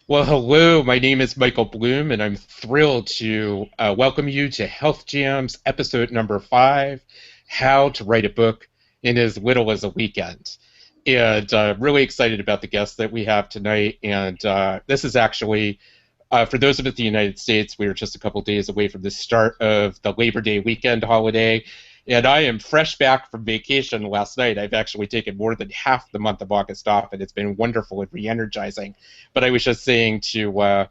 Well, hello, my name is Michael Bloom, and I'm thrilled to welcome you to Health Jams episode number 5, How to Write a Book in as Little as a Weekend. And really excited about the guests that we have tonight. And this is actually, for those of us in the United States, we are just a couple days away from the start of the Labor Day weekend holiday. And I am fresh back from vacation last night. I've actually taken more than half the month of August off, and it's been wonderful and re-energizing. But I was just saying to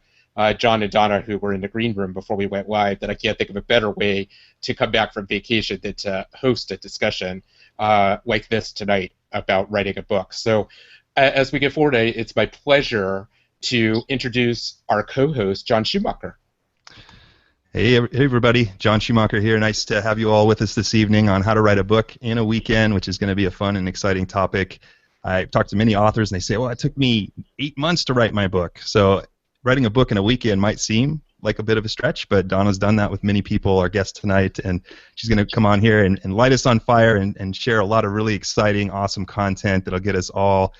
John and Donna, who were in the green room before we went live, that I can't think of a better way to come back from vacation than to host a discussion like this tonight about writing a book. So as we get forward, it's my pleasure to introduce our co-host, John Schumacher. Hey everybody, John Schumacher here. Nice to have you all with us this evening on how to write a book in a weekend, which is going to be a fun and exciting topic. I've talked to many authors and they say, well, it took me 8 months to write my book. So writing a book in a weekend might seem like a bit of a stretch, but Donna's done that with many people, our guest tonight, and she's going to come on here and light us on fire and share a lot of really exciting, awesome content that'll get us all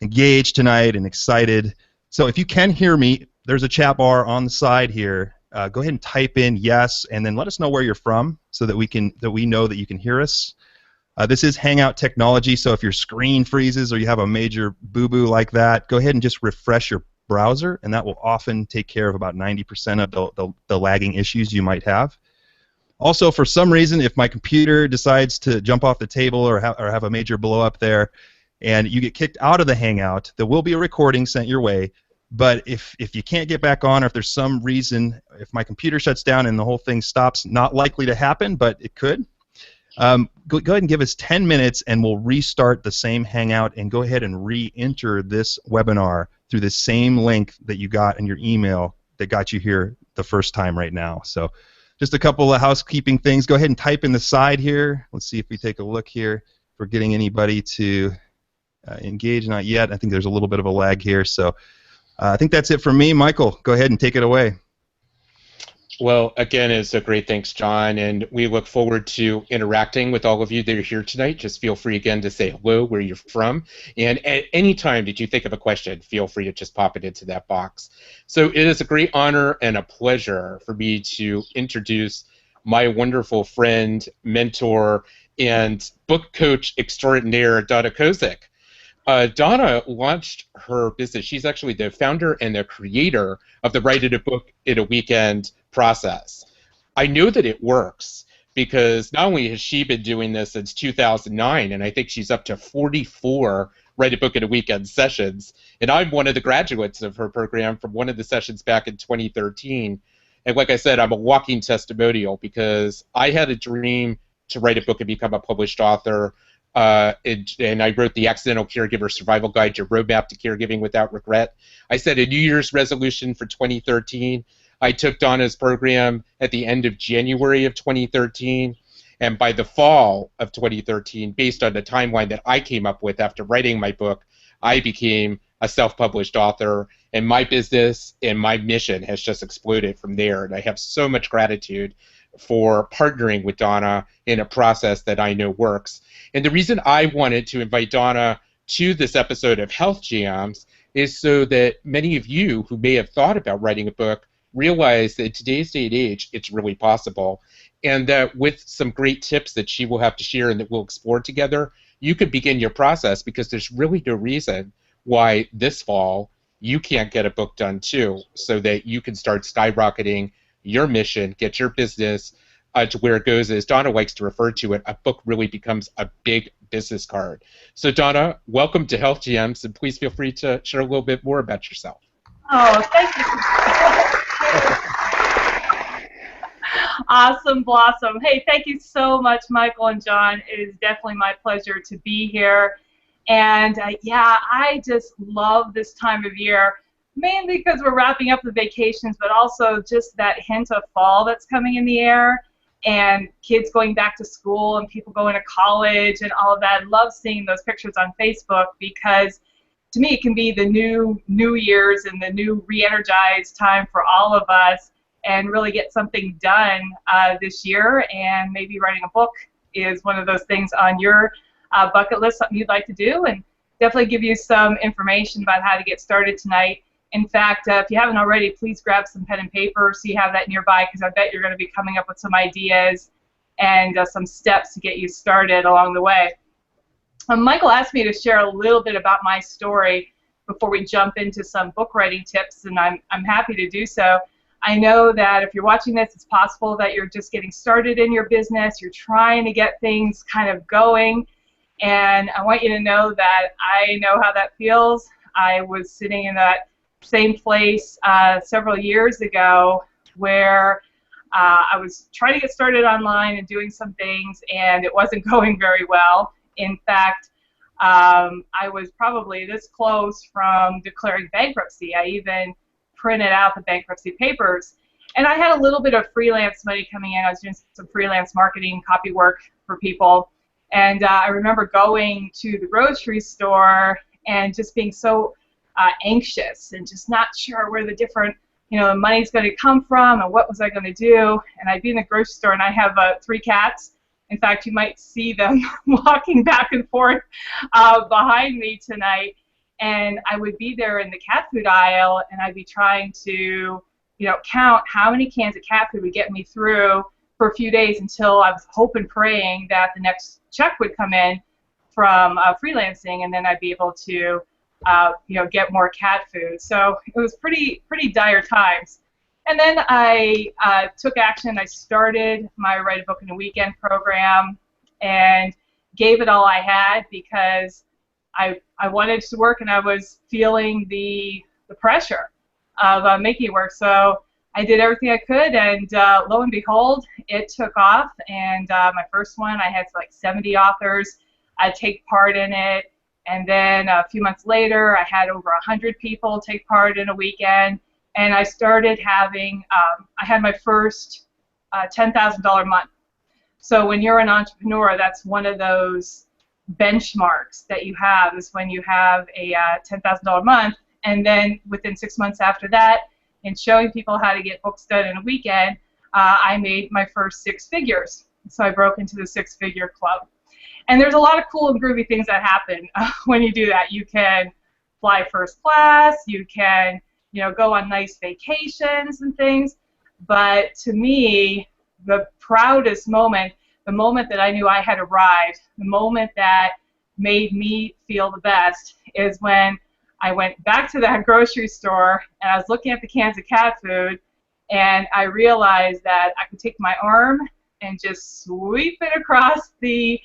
engaged tonight and excited. So if you can hear me, there's a chat bar on the side here. Go ahead and type in yes, and then let us know where you're from, so that we know that you can hear us. This is Hangout technology, so if your screen freezes or you have a major boo-boo like that, go ahead and just refresh your browser, and that will often take care of about 90% of the lagging issues you might have. Also, for some reason, if my computer decides to jump off the table or have a major blow-up there, and you get kicked out of the Hangout, there will be a recording sent your way. But if you can't get back on, or if there's some reason, if my computer shuts down and the whole thing stops, not likely to happen, but it could, go ahead and give us 10 minutes and we'll restart the same Hangout and go ahead and re-enter this webinar through the same link that you got in your email that got you here the first time right now. So just a couple of housekeeping things. Go ahead and type in the side here. Let's see if we take a look here if we're getting anybody to engage. Not yet. I think there's a little bit of a lag here. So I think that's it for me. Michael, go ahead and take it away. Well, again, it's a great thanks, John, and we look forward to interacting with all of you that are here tonight. Just feel free again to say hello, where you're from, and at any time that you think of a question, feel free to just pop it into that box. So it is a great honor and a pleasure for me to introduce my wonderful friend, mentor, and book coach extraordinaire, Donna Kozik. Donna launched her business. She's actually the founder and the creator of the Write a Book in a Weekend process. I know that it works because not only has she been doing this since 2009, and I think she's up to 44 Write a Book in a Weekend sessions, and I'm one of the graduates of her program from one of the sessions back in 2013. And like I said, I'm a walking testimonial because I had a dream to write a book and become a published author. And I wrote the Accidental Caregiver Survival Guide, Your Roadmap to Caregiving Without Regret. I set a New Year's resolution for 2013. I took Donna's program at the end of January of 2013. And by the fall of 2013, based on the timeline that I came up with after writing my book, I became a self-published author. And my business and my mission has just exploded from there. And I have so much gratitude for partnering with Donna in a process that I know works. And the reason I wanted to invite Donna to this episode of Health Jams is so that many of you who may have thought about writing a book realize that in today's day and age, it's really possible. And that with some great tips that she will have to share and that we'll explore together, you could begin your process, because there's really no reason why this fall you can't get a book done too, so that you can start skyrocketing your mission, get your business to where it goes. As Donna likes to refer to it, a book really becomes a big business card. So Donna, welcome to Health Gems, and please feel free to share a little bit more about yourself. Oh, thank you. Awesome, Blossom. Hey, thank you so much, Michael and John. It is definitely my pleasure to be here. And yeah, I just love this time of year, mainly because we're wrapping up the vacations, but also just that hint of fall that's coming in the air, and kids going back to school and people going to college and all of that. I love seeing those pictures on Facebook, because to me it can be the New Year's and the new re-energized time for all of us, and really get something done this year. And maybe writing a book is one of those things on your bucket list, something you'd like to do, and definitely give you some information about how to get started tonight. In fact, if you haven't already, please grab some pen and paper so you have that nearby, because I bet you're going to be coming up with some ideas and some steps to get you started along the way. Michael asked me to share a little bit about my story before we jump into some book writing tips, and I'm happy to do so. I know that if you're watching this, it's possible that you're just getting started in your business, you're trying to get things kind of going, and I want you to know that I know how that feels. I was sitting in that same place several years ago where I was trying to get started online and doing some things, and it wasn't going very well. In fact, I was probably this close from declaring bankruptcy. I even printed out the bankruptcy papers. And I had a little bit of freelance money coming in. I was doing some freelance marketing, copy work for people. And I remember going to the grocery store and just being so anxious and just not sure where the different, the money's going to come from and what was I going to do. And I'd be in the grocery store, and I have 3 cats. In fact, you might see them walking back and forth behind me tonight. And I would be there in the cat food aisle, and I'd be trying to, count how many cans of cat food would get me through for a few days until I was hoping, praying that the next check would come in from freelancing, and then I'd be able to, get more cat food. So it was pretty dire times. And then I took action. I started my Write a Book in a Weekend program and gave it all I had, because I wanted to work, and I was feeling the pressure of making it work. So I did everything I could, and lo and behold, it took off. And my first one, I had like 70 authors take part in it. And then a few months later, I had over 100 people take part in a weekend. And I started having, I had my first $10,000 month. So when you're an entrepreneur, that's one of those benchmarks that you have, is when you have a $10,000 month. And then within 6 months after that, in showing people how to get books done in a weekend, I made my first 6 figures. So I broke into the 6-figure club. And there's a lot of cool and groovy things that happen when you do that. You can fly first class, you can go on nice vacations and things. But to me, the proudest moment, the moment that I knew I had arrived, the moment that made me feel the best, is when I went back to that grocery store and I was looking at the cans of cat food, and I realized that I could take my arm and just sweep it across the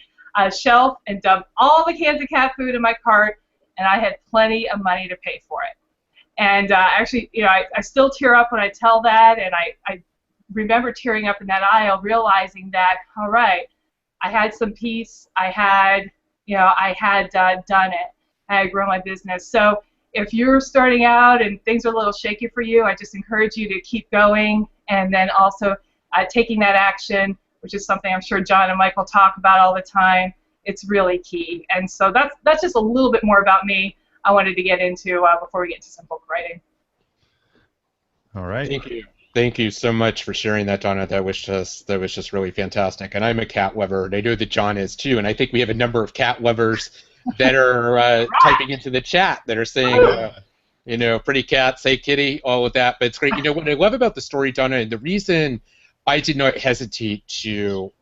shelf and dump all the cans of cat food in my cart, and I had plenty of money to pay for it. And actually, I still tear up when I tell that, and I remember tearing up in that aisle, realizing that, all right, I had some peace, I had done it, I had grown my business. So if you're starting out and things are a little shaky for you, I just encourage you to keep going, and then also taking that action, which is something I'm sure John and Michael talk about all the time. It's really key. And so that's just a little bit more about me I wanted to get into before we get into some book writing. All right. Thank you. Thank you so much for sharing that, Donna. That was just really fantastic. And I'm a cat lover, and I know that John is too. And I think we have a number of cat lovers that are typing into the chat that are saying, pretty cat, say kitty, all of that. But it's great. What I love about the story, Donna, and the reason I did not hesitate to,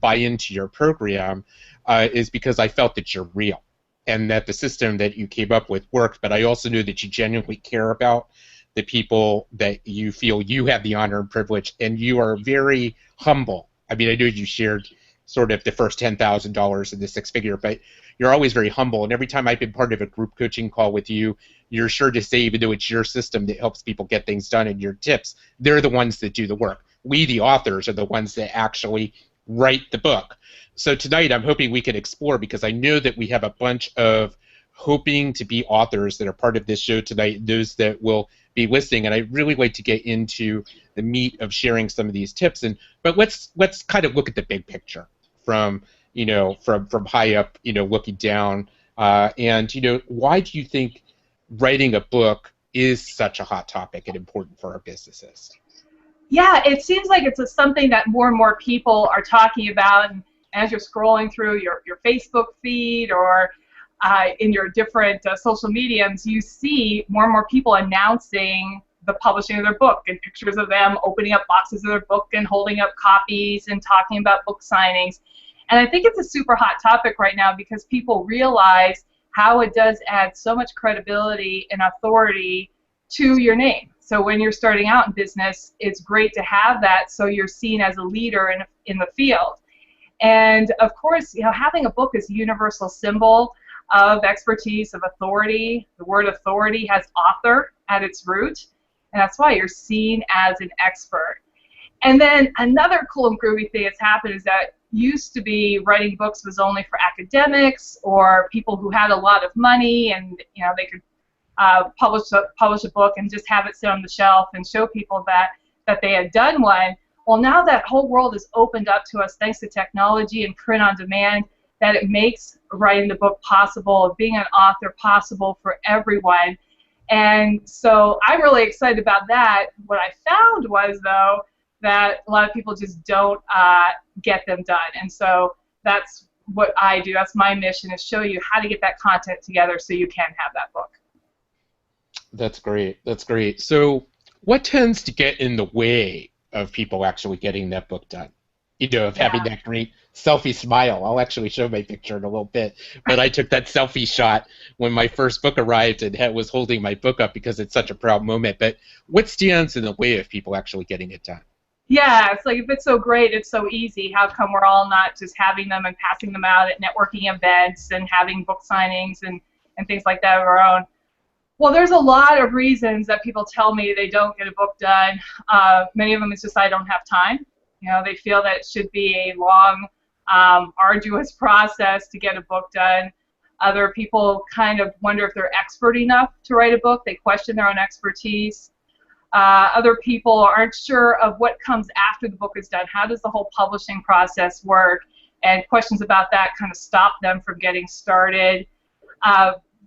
buy into your program is because I felt that you're real, and that the system that you came up with worked. But I also knew that you genuinely care about the people that you feel you have the honor and privilege, and you are very humble. I mean, I know you shared sort of the first $10,000 in the 6-figure, but you're always very humble. And every time I've been part of a group coaching call with you, you're sure to say, even though it's your system that helps people get things done and your tips, they're the ones that do the work. We, the authors, are the ones that actually write the book. So tonight I'm hoping we can explore, because I know that we have a bunch of hoping to be authors that are part of this show tonight, those that will be listening, and I'd really like to get into the meat of sharing some of these tips. But let's kind of look at the big picture from high up, looking down, and why do you think writing a book is such a hot topic and important for our businesses? Yeah, it seems like it's something that more and more people are talking about, and as you're scrolling through your Facebook feed or in your different social mediums, you see more and more people announcing the publishing of their book and pictures of them opening up boxes of their book and holding up copies and talking about book signings. And I think it's a super hot topic right now because people realize how it does add so much credibility and authority to your name. So when you're starting out in business, it's great to have that so you're seen as a leader in the field. And of course, having a book is a universal symbol of expertise, of authority. The word authority has author at its root, and that's why you're seen as an expert. And then another cool and groovy thing that's happened is that used to be writing books was only for academics or people who had a lot of money and they could publish a book and just have it sit on the shelf and show people that they had done one. Well, now that whole world is opened up to us thanks to technology and print on demand, that it makes writing the book possible, being an author possible for everyone. And so I'm really excited about that. What I found was, though, that a lot of people just don't get them done. And so that's what I do. That's my mission, is show you how to get that content together so you can have that book. That's great. That's great. So what tends to get in the way of people actually getting that book done? Of having that great selfie smile. I'll actually show my picture in a little bit. But I took that selfie shot when my first book arrived and was holding my book up because it's such a proud moment. But what stands in the way of people actually getting it done? Yeah, it's like, if it's so great, it's so easy, how come we're all not just having them and passing them out at networking events and having book signings and things like that of our own? Well, there's a lot of reasons that people tell me they don't get a book done. Many of them is just, I don't have time. They feel that it should be a long, arduous process to get a book done. Other people kind of wonder if they're expert enough to write a book. They question their own expertise. Other people aren't sure of what comes after the book is done. How does the whole publishing process work? And questions about that kind of stop them from getting started.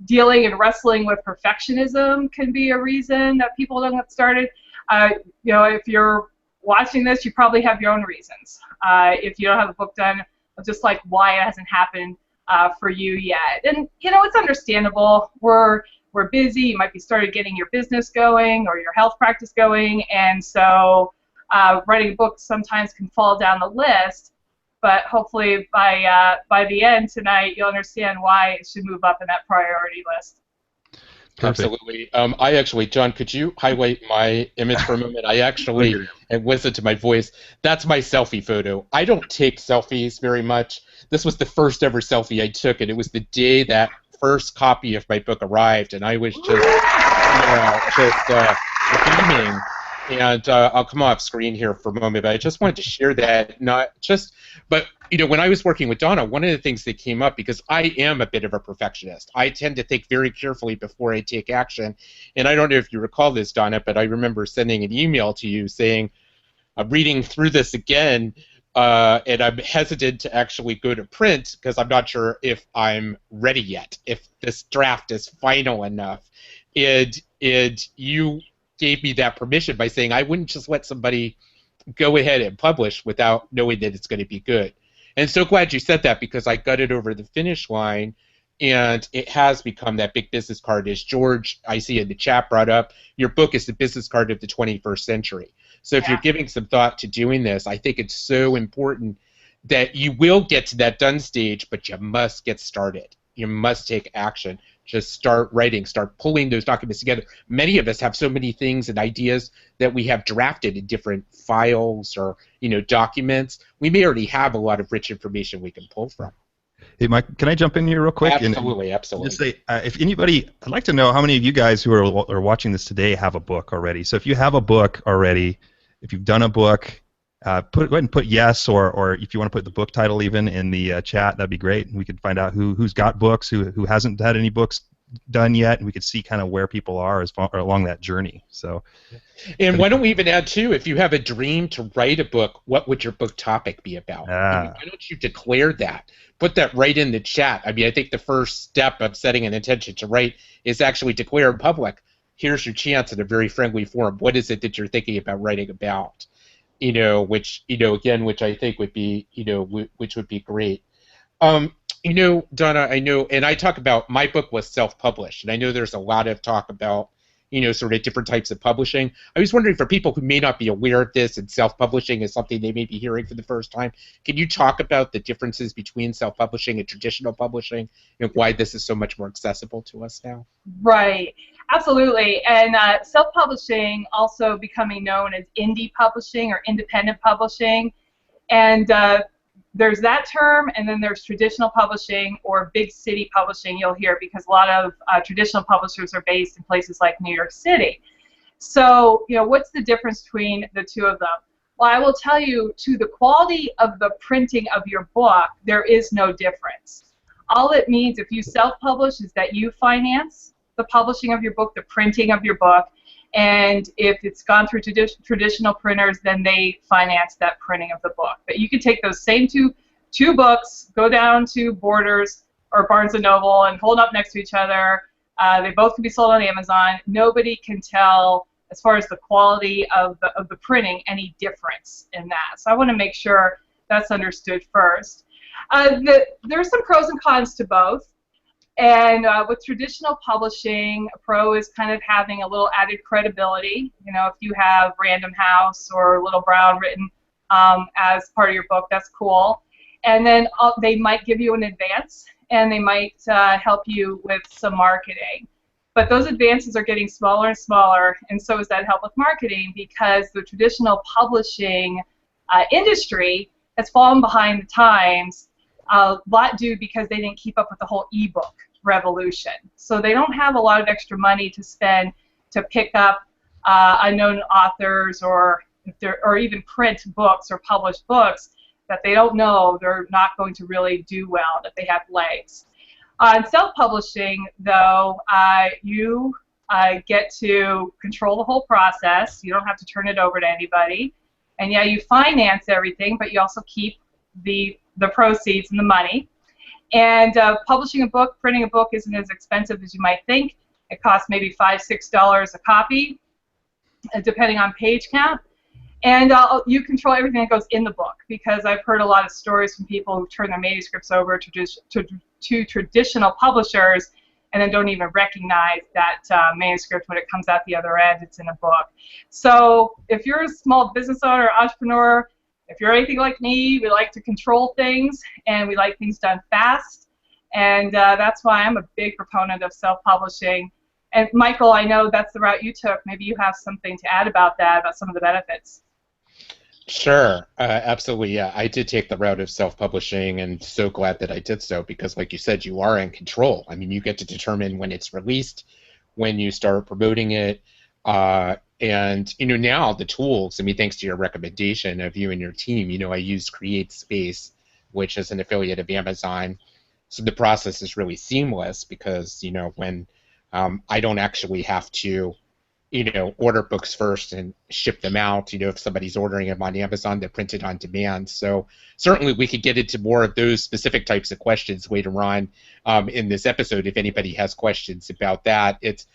Dealing and wrestling with perfectionism can be a reason that people don't get started. If you're watching this, you probably have your own reasons. If you don't have a book done, just like why it hasn't happened for you yet. And it's understandable. We're busy. You might be started getting your business going or your health practice going, and so writing a book sometimes can fall down the list. But hopefully by the end tonight, you'll understand why it should move up in that priority list. Perfect. Absolutely. John, could you highlight my image for a moment? And listen to my voice. That's my selfie photo. I don't take selfies very much. This was the first ever selfie I took, and it was the day that first copy of my book arrived, and I was just beaming. And I'll come off screen here for a moment, but I just wanted to share that. But when I was working with Donna, one of the things that came up, because I am a bit of a perfectionist, I tend to think very carefully before I take action. And I don't know if you recall this, Donna, but I remember sending an email to you saying, I'm reading through this again, and I'm hesitant to actually go to print because I'm not sure if I'm ready yet, if this draft is final enough. And you gave me that permission by saying I wouldn't just let somebody go ahead and publish without knowing that it's going to be good. And so glad you said that, because I got it over the finish line, and it has become that big business card. As George, I see in the chat, brought up, your book is the business card of the 21st century. So if you're giving some thought to doing this, I think it's so important that you will get to that done stage, but you must get started. You must take action. Just start writing, start pulling those documents together. Many of us have so many things and ideas that we have drafted in different files or documents. We may already have a lot of rich information we can pull from. Hey, Mike, can I jump in here real quick? Absolutely. Just say, if anybody, I'd like to know how many of you guys who are watching this today have a book already. So if you have a book already, if you've done a book, go ahead and put yes, or if you want to put the book title even in the chat, that'd be great. And we could find out who's got books, who hasn't had any books done yet, and we could see kind of where people are along that journey. So, and why don't we even add too, if you have a dream to write a book, what would your book topic be about? Why don't you declare that? Put that right in the chat. I mean, I think the first step of setting an intention to write is actually declare in public. Here's your chance in a very friendly forum. What is it that you're thinking about writing about? Which I think would be, which would be great. Donna, I know, and I talk about my book was self-published, and I know there's a lot of talk about, sort of different types of publishing. I was wondering for people who may not be aware of this and self-publishing is something they may be hearing for the first time, can you talk about the differences between self-publishing and traditional publishing and why this is so much more accessible to us now? Right, absolutely. And self-publishing also becoming known as indie publishing or independent publishing. And there's that term, and then there's traditional publishing or big city publishing you'll hear, because a lot of traditional publishers are based in places like New York City. So, what's the difference between the two of them? Well, I will tell you, to the quality of the printing of your book, there is no difference. All it means if you self-publish is that you finance the publishing of your book, the printing of your book, and if it's gone through traditional printers, then they finance that printing of the book. But you can take those same two books, go down to Borders or Barnes & Noble and hold up next to each other. They both can be sold on Amazon. Nobody can tell, as far as the quality of the printing, any difference in that. So I want to make sure that's understood first. There's some pros and cons to both. And with traditional publishing, a pro is kind of having a little added credibility. If you have Random House or Little Brown written as part of your book, that's cool. And then they might give you an advance, and they might help you with some marketing. But those advances are getting smaller and smaller, and so is that help with marketing, because the traditional publishing industry has fallen behind the times, a lot due because they didn't keep up with the whole ebook revolution. So they don't have a lot of extra money to spend to pick up unknown authors or even print books or publish books that they don't know they're not going to really do well, that they have legs. In self-publishing, though, you get to control the whole process. You don't have to turn it over to anybody. And yeah, you finance everything, but you also keep the proceeds and the money. And publishing a book, printing a book isn't as expensive as you might think. It costs maybe $5, $6 a copy, depending on page count. And you control everything that goes in the book, because I've heard a lot of stories from people who turn their manuscripts over to traditional publishers and then don't even recognize that manuscript when it comes out the other end. It's in a book. So if you're a small business owner or entrepreneur, if you're anything like me, we like to control things, and we like things done fast, and that's why I'm a big proponent of self-publishing. And Michael, I know that's the route you took. Maybe you have something to add about that, about some of the benefits. Sure, absolutely, yeah. I did take the route of self-publishing, and so glad that I did so, because like you said, you are in control. I mean, you get to determine when it's released, when you start promoting it, and now the tools, I mean, thanks to your recommendation of you and your team, I use CreateSpace, which is an affiliate of Amazon. So the process is really seamless, because when I don't actually have to order books first and ship them out. If somebody's ordering them on Amazon, they're printed on demand. So certainly we could get into more of those specific types of questions later on in this episode if anybody has questions about that. It's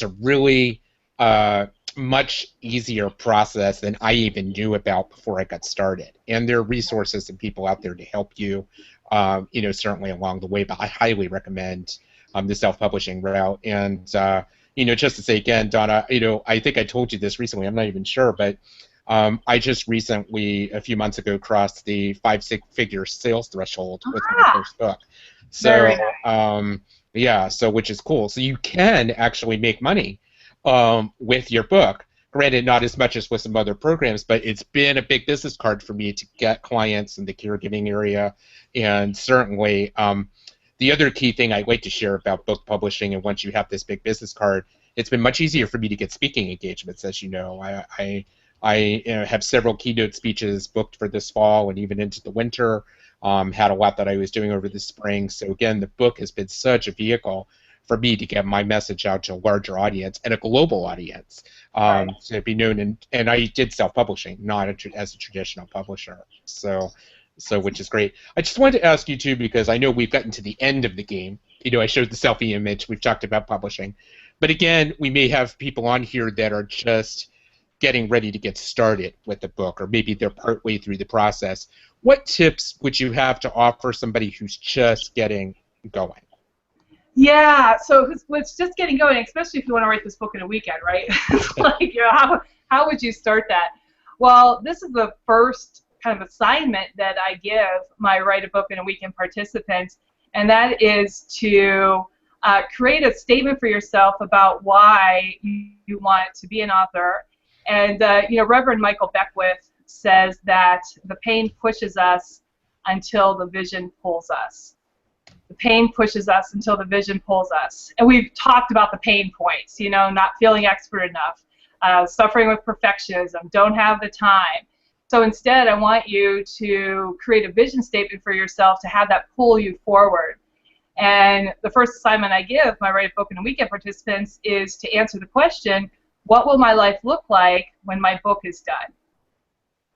a really much easier process than I even knew about before I got started. And there are resources and people out there to help you, certainly along the way. But I highly recommend the self-publishing route. And just to say again, Donna, I think I told you this recently. I'm not even sure, but I just recently, a few months ago, crossed the 5-figure sales threshold with my first book. So yeah, so which is cool. So you can actually make money with your book. Granted, not as much as with some other programs, but it's been a big business card for me to get clients in the caregiving area. And certainly, the other key thing I'd like to share about book publishing, and once you have this big business card, it's been much easier for me to get speaking engagements. As you know, I have several keynote speeches booked for this fall and even into the winter. Had a lot that I was doing over the spring. So again, the book has been such a vehicle for me to get my message out to a larger audience and a global audience, to be known. And I did self-publishing, not as a traditional publisher. So which is great. I just wanted to ask you too, because I know we've gotten to the end of the game. I showed the selfie image. We've talked about publishing, but again, we may have people on here that are just getting ready to get started with the book, or maybe they're partway through the process, what tips would you have to offer somebody who's just getting going? Yeah, so it's just getting going, especially if you want to write this book in a weekend, right? It's like, how would you start that? Well, this is the first kind of assignment that I give my Write a Book in a Weekend participants, and that is to create a statement for yourself about why you want to be an author. And, Reverend Michael Beckwith says that the pain pushes us until the vision pulls us. The pain pushes us until the vision pulls us. And we've talked about the pain points, not feeling expert enough, suffering with perfectionism, don't have the time. So instead, I want you to create a vision statement for yourself to have that pull you forward. And the first assignment I give my Write a Book in a Weekend participants is to answer the question, what will my life look like when my book is done?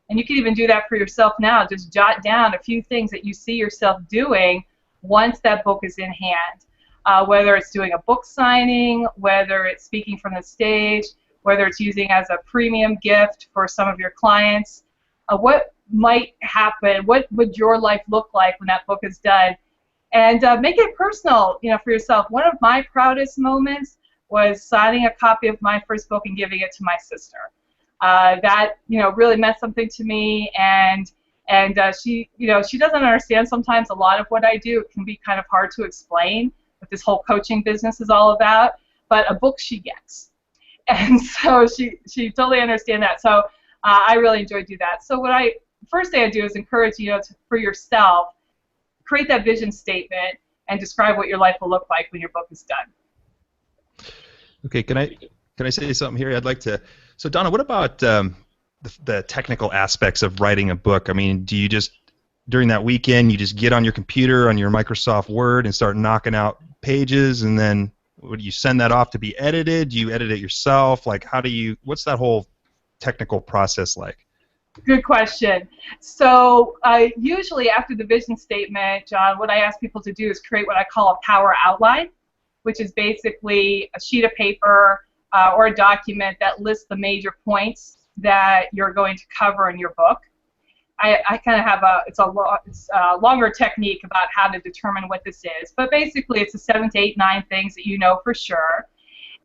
And you can even do that for yourself now. Just jot down a few things that you see yourself doing once that book is in hand, whether it's doing a book signing, whether it's speaking from the stage, whether it's using as a premium gift for some of your clients. What might happen? What would your life look like when that book is done? And make it personal, for yourself. One of my proudest moments was signing a copy of my first book and giving it to my sister. That really meant something to me, and she doesn't understand sometimes a lot of what I do. It can be kind of hard to explain what this whole coaching business is all about, but a book she gets. And so she totally understands that. So I really enjoy doing that. So first thing I do is encourage for yourself, create that vision statement and describe what your life will look like when your book is done. Okay, can I say something here? I'd like to. So Donna, what about the technical aspects of writing a book? I mean, do you just during that weekend you just get on your computer on your Microsoft Word and start knocking out pages, and then would you send that off to be edited? Do you edit it yourself? Like, what's that whole technical process like? Good question. So usually after the vision statement, John, what I ask people to do is create what I call a power outline, which is basically a sheet of paper or a document that lists the major points that you're going to cover in your book. I kind of have it's a longer technique about how to determine what this is, but basically it's the 7 to 8, 9 things that you know for sure.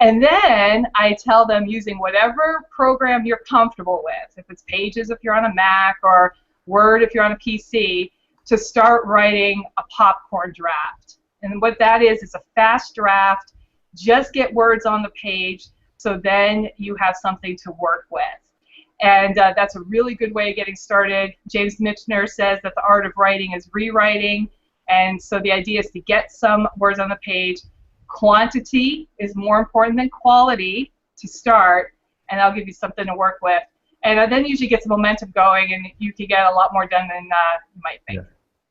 And then I tell them, using whatever program you're comfortable with, if it's Pages if you're on a Mac, or Word if you're on a PC, to start writing a popcorn draft. And what that is a fast draft. Just get words on the page, so then you have something to work with. And that's a really good way of getting started. James Michener says that the art of writing is rewriting, and so the idea is to get some words on the page. Quantity is more important than quality to start, and I'll give you something to work with. And then usually get some momentum going, and you can get a lot more done than you might think.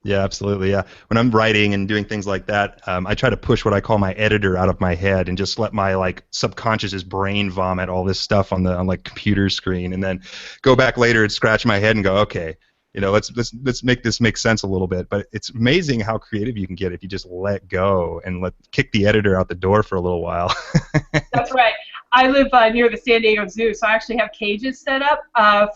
Yeah, absolutely. Yeah, when I'm writing and doing things like that, I try to push what I call my editor out of my head and just let my subconscious brain vomit all this stuff on the computer screen, and then go back later and scratch my head and go, okay, let's make this make sense a little bit. But it's amazing how creative you can get if you just let go and kick the editor out the door for a little while. That's right. I live near the San Diego Zoo, so I actually have cages set up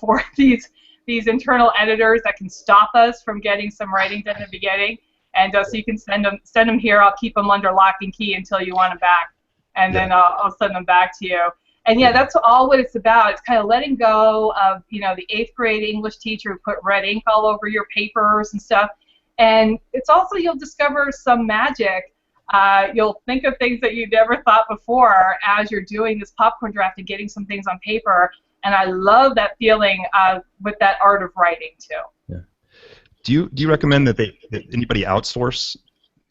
for these internal editors that can stop us from getting some writing done in the beginning. And so you can send them here. I'll keep them under lock and key until you want them back, and then I'll send them back to you. And yeah, that's all what it's about. It's kind of letting go of the 8th grade English teacher who put red ink all over your papers and stuff. And it's also, you'll discover some magic. You'll think of things that you never thought before as you're doing this popcorn draft and getting some things on paper. And I love that feeling with that art of writing too. Yeah. Do you recommend that anybody outsource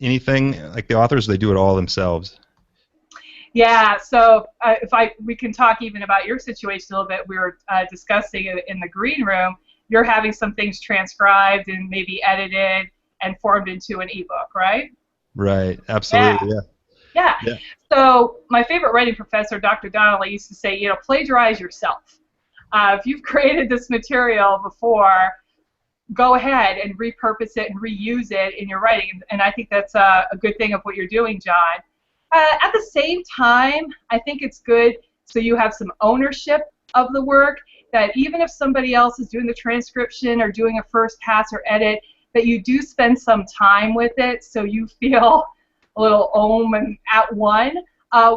anything, like the authors? They do it all themselves? Yeah. So we can talk even about your situation a little bit. We were discussing it in the green room. You're having some things transcribed and maybe edited and formed into an ebook, right? Right. Absolutely. Yeah. So my favorite writing professor, Dr. Donnelly, used to say, plagiarize yourself. If you've created this material before, go ahead and repurpose it and reuse it in your writing. And I think that's a good thing of what you're doing, John. At the same time, I think it's good so you have some ownership of the work, that even if somebody else is doing the transcription or doing a first pass or edit, that you do spend some time with it so you feel a little and at one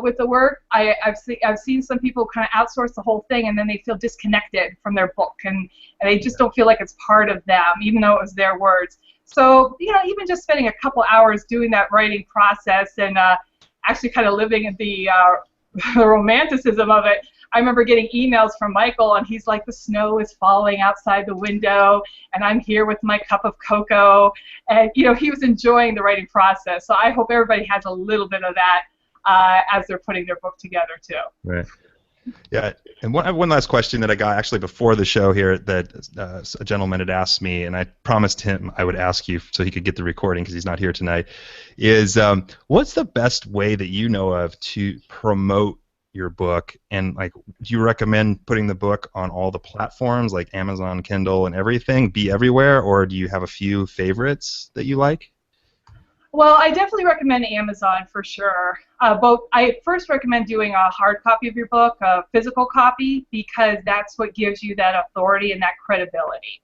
with the work. I've seen some people kind of outsource the whole thing, and then they feel disconnected from their book, and they just don't feel like it's part of them, even though it was their words. So, even just spending a couple hours doing that writing process and actually kind of living in the romanticism of it. I remember getting emails from Michael, and he's like, the snow is falling outside the window, and I'm here with my cup of cocoa. And, he was enjoying the writing process. So I hope everybody has a little bit of that as they're putting their book together, too. Right. Yeah, and one last question that I got actually before the show here that a gentleman had asked me, and I promised him I would ask you so he could get the recording because he's not here tonight, is what's the best way that you know of to promote your book? And do you recommend putting the book on all the platforms like Amazon, Kindle, and everything, be everywhere, or do you have a few favorites that you like? Well, I definitely recommend Amazon for sure. I first recommend doing a hard copy of your book, a physical copy, because that's what gives you that authority and that credibility.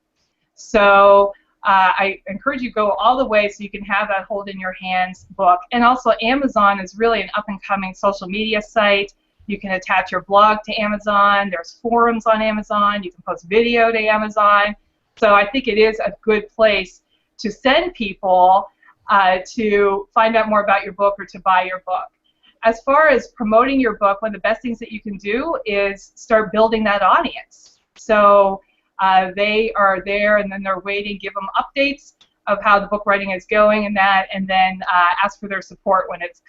So I encourage you to go all the way so you can have that hold in your hands book. And also Amazon is really an up-and-coming social media site. You can attach your blog to Amazon. There's forums on Amazon. You can post video to Amazon. So I think it is a good place to send people to find out more about your book or to buy your book. As far as promoting your book, one of the best things that you can do is start building that audience. So they are there, and then they're waiting. Give them updates of how the book writing is going and then ask for their support when it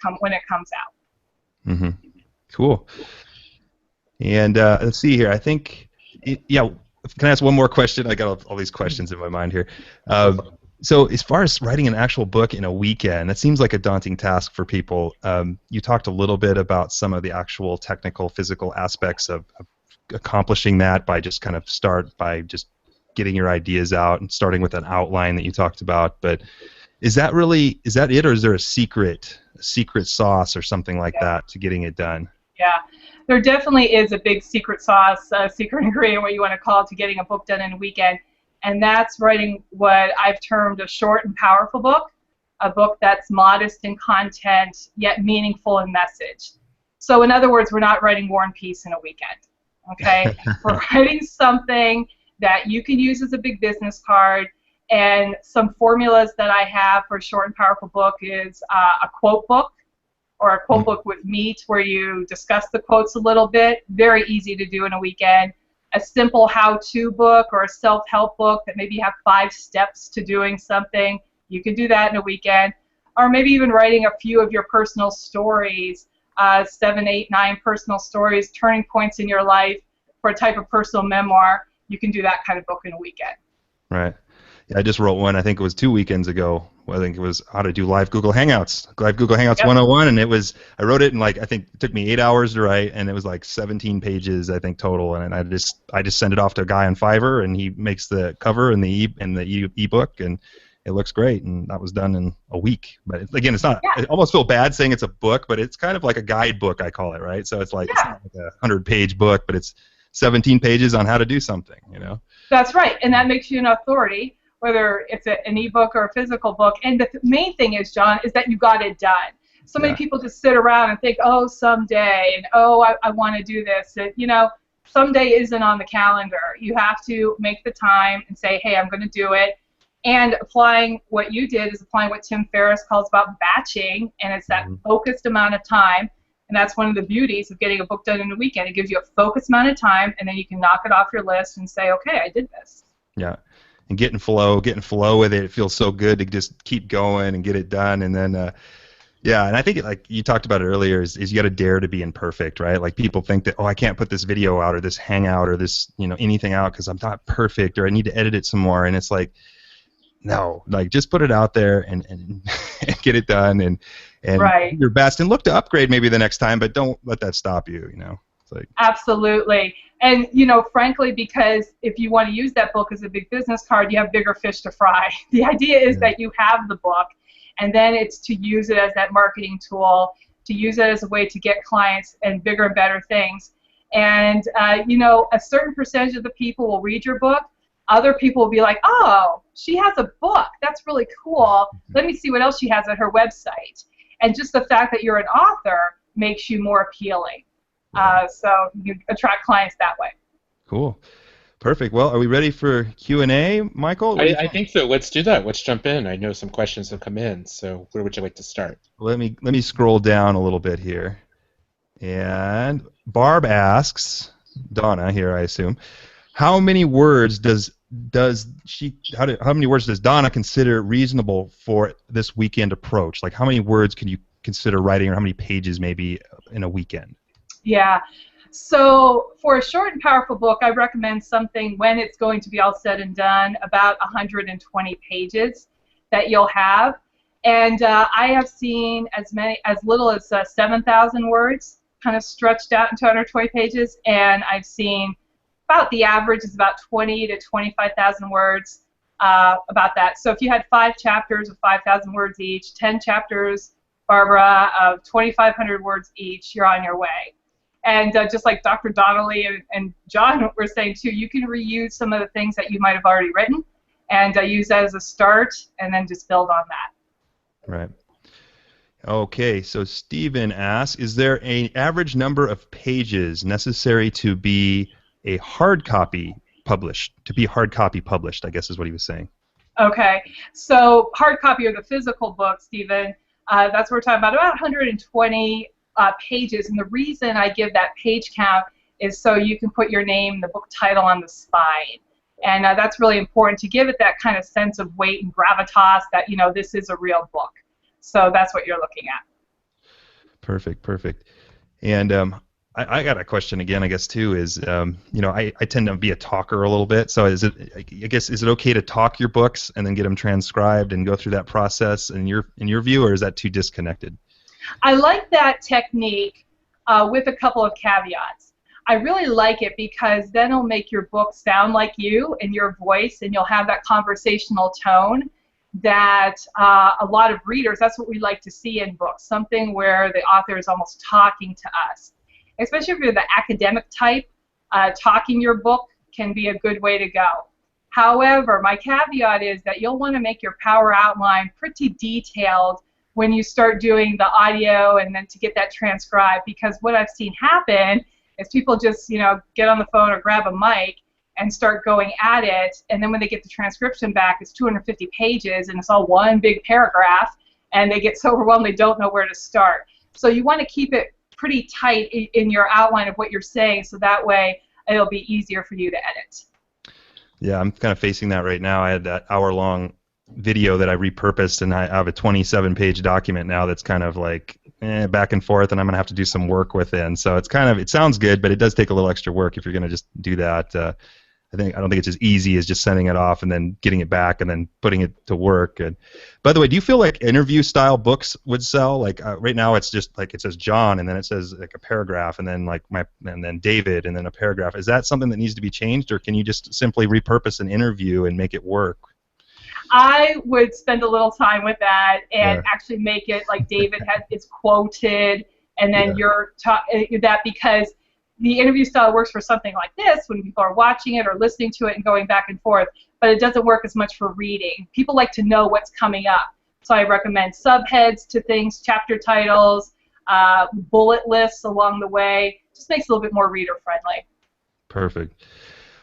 comes out. Mm-hmm. Cool. And let's see here. I think, can I ask one more question? I got all these questions in my mind here. So as far as writing an actual book in a weekend, that seems like a daunting task for people. You talked a little bit about some of the actual technical, physical aspects of accomplishing that by just getting your ideas out and starting with an outline that you talked about. But is that it, or is there a secret sauce or something like that to getting it done? Yeah, there definitely is a big secret sauce, secret ingredient, what you want to call it, to getting a book done in a weekend. And that's writing what I've termed a short and powerful book, a book that's modest in content, yet meaningful in message. So in other words, we're not writing War and Peace in a weekend, okay? We're writing something that you can use as a big business card, and some formulas that I have for a short and powerful book is a quote book, or a quote book with meat where you discuss the quotes a little bit, very easy to do in a weekend. A simple how-to book or a self-help book that maybe you have 5 steps to doing something. You can do that in a weekend. Or maybe even writing a few of your personal stories, 7, 8, 9 personal stories, turning points in your life for a type of personal memoir. You can do that kind of book in a weekend. Right. Yeah, I just wrote one, I think it was 2 weekends ago. I think it was how to do live Google Hangouts. Live Google Hangouts 101, and I wrote it in I think it took me 8 hours to write, and it was like 17 pages, I think, total. And I just send it off to a guy on Fiverr, and he makes the cover and the ebook, and it looks great. And that was done in a week. But again, it's not. I almost feel bad saying it's a book, but it's kind of like a guidebook, I call it, right? So it's like it's not like a 100-page book, but it's 17 pages on how to do something, That's right, and that makes you an authority, whether it's an ebook or a physical book. And the main thing is, John, is that you got it done. So many people just sit around and think, oh, someday, and oh, I want to do this. And, someday isn't on the calendar. You have to make the time and say, hey, I'm going to do it. And applying what you did is applying what Tim Ferriss calls about batching, and it's that focused amount of time. And that's one of the beauties of getting a book done in a weekend. It gives you a focused amount of time, and then you can knock it off your list and say, okay, I did this. Yeah. And getting flow with it. It feels so good to just keep going and get it done. And then, and I think like you talked about it earlier, is you got to dare to be imperfect, right? Like people think that, I can't put this video out or this hangout or this, anything out because I'm not perfect or I need to edit it some more. And it's like, no, like just put it out there and get it done and do your best and look to upgrade maybe the next time, but don't let that stop you, It's like, absolutely. And, frankly, because if you want to use that book as a big business card, you have bigger fish to fry. The idea is that you have the book, and then it's to use it as that marketing tool, to use it as a way to get clients and bigger and better things. And, a certain percentage of the people will read your book. Other people will be like, oh, she has a book. That's really cool. Let me see what else she has at her website. And just the fact that you're an author makes you more appealing. So you attract clients that way. Cool. Perfect. Well, are we ready for Q&A, Michael? I think so. Let's do that. Let's jump in. I know some questions have come in, so where would you like to start? Let me scroll down a little bit here. And Barb asks, Donna here, I assume, how many words does Donna consider reasonable for this weekend approach? Like, how many words can you consider writing, or how many pages maybe in a weekend? Yeah. So for a short and powerful book, I recommend something, when it's going to be all said and done, about 120 pages that you'll have. And I have seen as little as 7,000 words kind of stretched out into 120 pages, and I've seen about the average is about 20 to 25,000 words about that. So if you had 5 chapters of 5,000 words each, 10 chapters, Barbara, of 2,500 words each, you're on your way. And just like Dr. Donnelly and John were saying too, you can reuse some of the things that you might have already written and use that as a start, and then just build on that. Right. Okay, so Stephen asks, is there an average number of pages necessary to be a hard copy published, I guess is what he was saying. Okay, so hard copy or the physical book, Stephen, that's what we're talking about 120 pages, and the reason I give that page count is so you can put your name, the book title on the spine. And that's really important to give it that kind of sense of weight and gravitas that, this is a real book. So that's what you're looking at. Perfect. And I got a question again, I guess, too, is, I tend to be a talker a little bit. So is it okay to talk your books and then get them transcribed and go through that process in your view, or is that too disconnected? I like that technique with a couple of caveats. I really like it because then it'll make your book sound like you and your voice, and you'll have that conversational tone that a lot of readers, that's what we like to see in books, something where the author is almost talking to us. Especially if you're the academic type, talking your book can be a good way to go. However, my caveat is that you'll want to make your power outline pretty detailed when you start doing the audio and then to get that transcribed, because what I've seen happen is people just, get on the phone or grab a mic and start going at it, and then when they get the transcription back, it's 250 pages and it's all one big paragraph, and they get so overwhelmed they don't know where to start. So you want to keep it pretty tight in your outline of what you're saying, so that way it'll be easier for you to edit. Yeah, I'm kind of facing that right now. I had that hour-long video that I repurposed, and I have a 27-page document now that's kind of like back and forth, and I'm going to have to do some work with it. And so it sounds good, but it does take a little extra work if you're going to just do that. I don't think it's as easy as just sending it off and then getting it back and then putting it to work. And by the way, do you feel like interview-style books would sell? Like right now, it's just like it says John, and then it says like a paragraph, and then and then David, and then a paragraph. Is that something that needs to be changed, or can you just simply repurpose an interview and make it work? I would spend a little time with that and actually make it like David is quoted, and then you're that, because the interview style works for something like this when people are watching it or listening to it and going back and forth, but it doesn't work as much for reading. People like to know what's coming up, so I recommend subheads to things, chapter titles, bullet lists along the way. Just makes it a little bit more reader friendly. Perfect.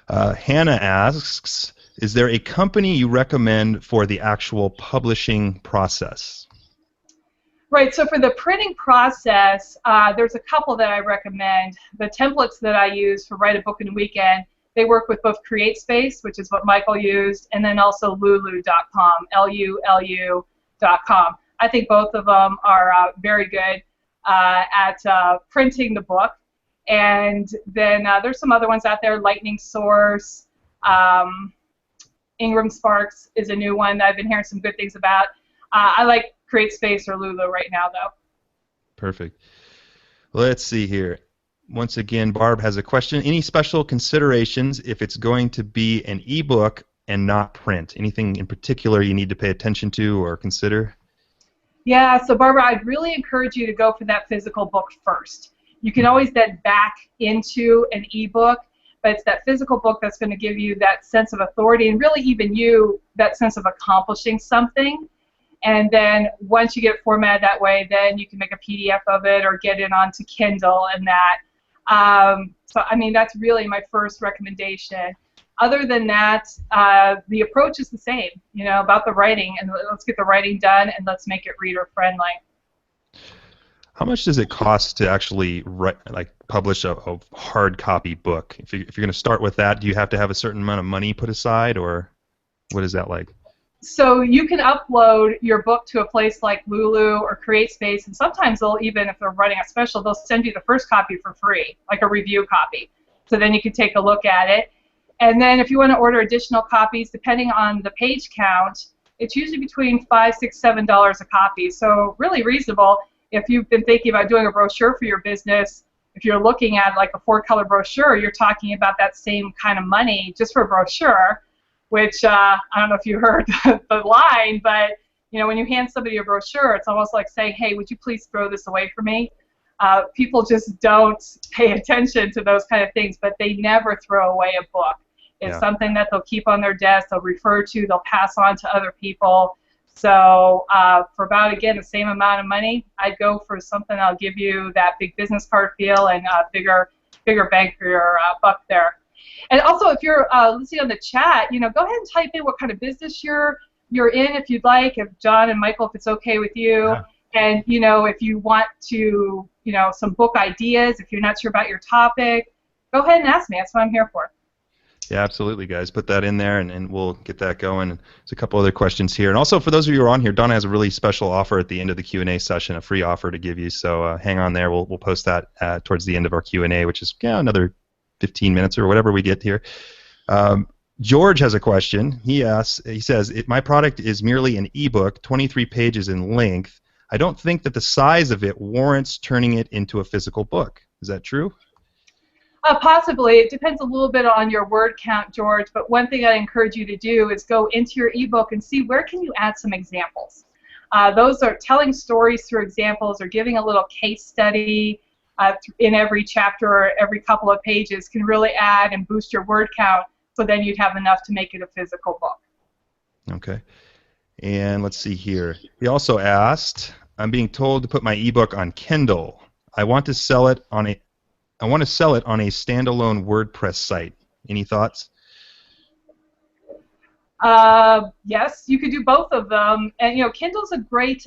Hannah asks, is there a company you recommend for the actual publishing process? Right, so for the printing process, there's a couple that I recommend. The templates that I use for Write a Book in a Weekend, they work with both CreateSpace, which is what Michael used, and then also lulu.com, Lulu.com. I think both of them are very good at printing the book. And then there's some other ones out there, Lightning Source, Ingram Sparks is a new one that I've been hearing some good things about. I like CreateSpace or Lulu right now, though. Perfect. Let's see here. Once again, Barb has a question. Any special considerations if it's going to be an ebook and not print? Anything in particular you need to pay attention to or consider? Yeah, so Barbara, I'd really encourage you to go for that physical book first. You can always then back into an ebook, but it's that physical book that's going to give you that sense of authority and really even you that sense of accomplishing something. And then once you get it formatted that way, then you can make a PDF of it or get it onto Kindle and that. So, I mean, that's really my first recommendation. Other than that, the approach is the same, you know, about the writing. And let's get the writing done and let's make it reader-friendly. How much does it cost to actually publish a hard copy book? If you're going to start with that, do you have to have a certain amount of money put aside, or what is that like? So you can upload your book to a place like Lulu or CreateSpace, and sometimes they'll even, if they're running a special, they'll send you the first copy for free, like a review copy. So then you can take a look at it. And then if you want to order additional copies, depending on the page count, it's usually between $5, $6, $7 a copy. So really reasonable. If you've been thinking about doing a brochure for your business, if you're looking at like a 4-color brochure, you're talking about that same kind of money just for a brochure, which I don't know if you heard the line, but you know, when you hand somebody a brochure, it's almost like saying, hey, would you please throw this away for me? People just don't pay attention to those kind of things, but they never throw away a book. It's something that they'll keep on their desk, they'll refer to, they'll pass on to other people. So for about, again, the same amount of money, I'd go for something that'll give you that big business card feel and bigger bang for your buck there. And also, if you're listening on the chat, you know, go ahead and type in what kind of business you're in, if you'd like. If John and Michael, if it's okay with you, and you know, if you want to, you know, some book ideas, if you're not sure about your topic, go ahead and ask me. That's what I'm here for. Yeah, absolutely, guys. Put that in there, and we'll get that going. There's a couple other questions here. And also, for those of you who are on here, Donna has a really special offer at the end of the Q&A session, a free offer to give you. So hang on there. We'll post that towards the end of our Q&A, which is another 15 minutes or whatever we get here. George has a question. He says, my product is merely an ebook, 23 pages in length. I don't think that the size of it warrants turning it into a physical book. Is that true? Possibly. It depends a little bit on your word count, George, but one thing I encourage you to do is go into your ebook and see where can you add some examples. Those are telling stories through examples or giving a little case study in every chapter or every couple of pages can really add and boost your word count, so then you'd have enough to make it a physical book. Okay. And let's see here. He also asked, I'm being told to put my ebook on Kindle. I want to sell it on a standalone WordPress site. Any thoughts? Yes, you could do both of them. And you know, Kindle's a great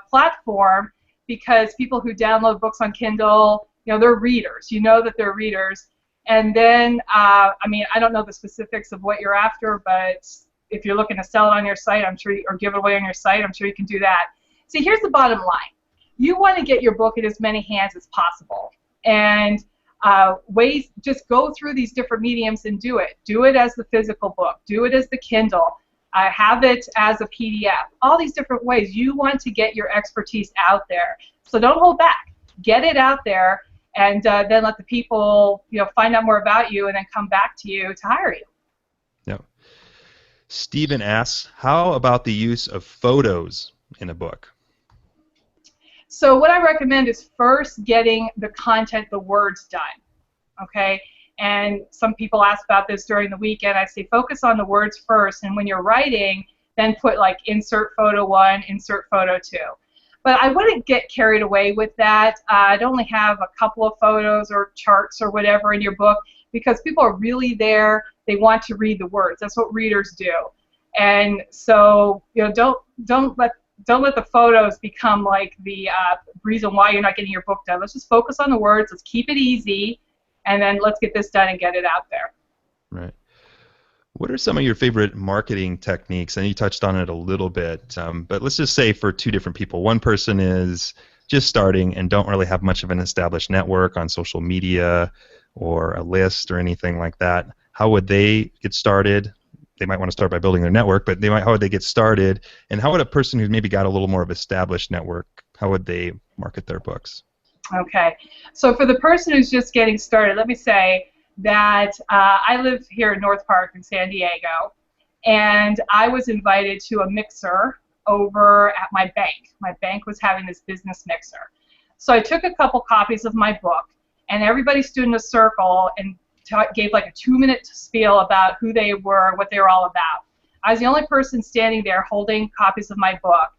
platform because people who download books on Kindle, you know, they're readers. You know that they're readers. And then, I mean, I don't know the specifics of what you're after, but if you're looking to sell it on your site, I'm sure, or give it away on your site, I'm sure you can do that. See, here's the bottom line. You want to get your book in as many hands as possible. And just go through these different mediums and do it. Do it as the physical book. Do it as the Kindle. Have it as a PDF. All these different ways. You want to get your expertise out there. So don't hold back. Get it out there, and then let the people, you know, find out more about you and then come back to you to hire you. Yeah. Stephen asks, how about the use of photos in a book? So what I recommend is first getting the content, the words done, okay? And some people ask about this during the weekend. I say focus on the words first, and when you're writing, then put like insert photo 1, insert photo 2. But I wouldn't get carried away with that. I'd only have a couple of photos or charts or whatever in your book because people are really there. They want to read the words. That's what readers do. And so, you know, don't let the photos become like the reason why you're not getting your book done. Let's just focus on the words. Let's keep it easy, and then let's get this done and get it out there. Right. What are some of your favorite marketing techniques? And you touched on it a little bit, but let's just say for two different people. One person is just starting and don't really have much of an established network on social media or a list or anything like that. How would they get started? They might want to start by building their network, but how would they get started? And how would a person who's maybe got a little more of established network, how would they market their books? Okay. So for the person who's just getting started, let me say that I live here in North Park in San Diego, and I was invited to a mixer over at my bank. My bank was having this business mixer. So I took a couple copies of my book, and everybody stood in a circle and gave like a 2-minute spiel about who they were, what they were all about. I was the only person standing there holding copies of my book,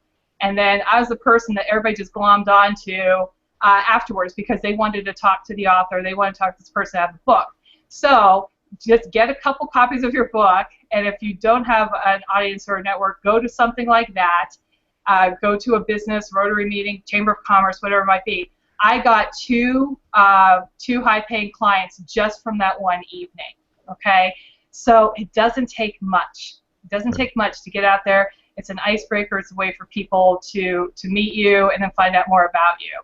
and then I was the person that everybody just glommed onto afterwards because they wanted to talk to the author, they wanted to talk to this person about the book. So just get a couple copies of your book, and if you don't have an audience or a network, go to something like that. Go to a business, Rotary meeting, Chamber of Commerce, whatever it might be. I got two high-paying clients just from that one evening. Okay, so it doesn't take much. It doesn't take much to get out there. It's an icebreaker. It's a way for people to meet you and then find out more about you.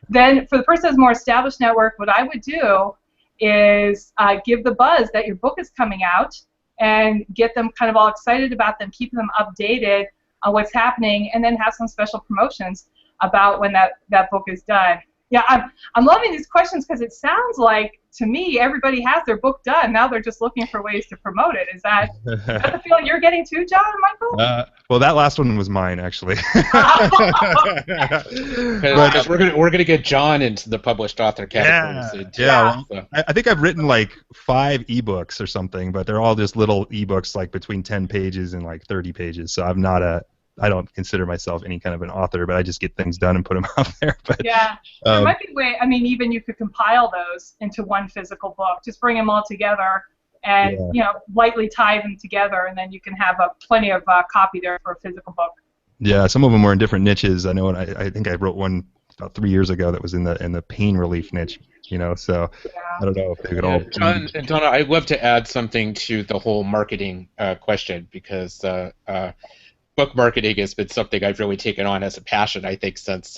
Then for the person who has a more established network, what I would do is give the buzz that your book is coming out and get them kind of all excited about them, keep them updated on what's happening, and then have some special promotions about when that book is done. Yeah, I'm loving these questions because it sounds like, to me, everybody has their book done. Now they're just looking for ways to promote it. Is that the feeling you're getting too, John and Michael? Well, that last one was mine, actually. Because we're gonna get John into the published author category. Yeah. Well, I think I've written like 5 ebooks or something, but they're all just little ebooks, like between 10 pages and like 30 pages. So I don't consider myself any kind of an author, but I just get things done and put them out there. But, yeah, there might be a way. I mean, even you could compile those into one physical book. Just bring them all together and lightly tie them together, and then you can have plenty of copy there for a physical book. Yeah, some of them were in different niches. I know, I think I wrote one about 3 years ago that was in the pain relief niche. So I don't know if they could all. John and Donna, I'd love to add something to the whole marketing question, because book marketing has been something I've really taken on as a passion, I think, since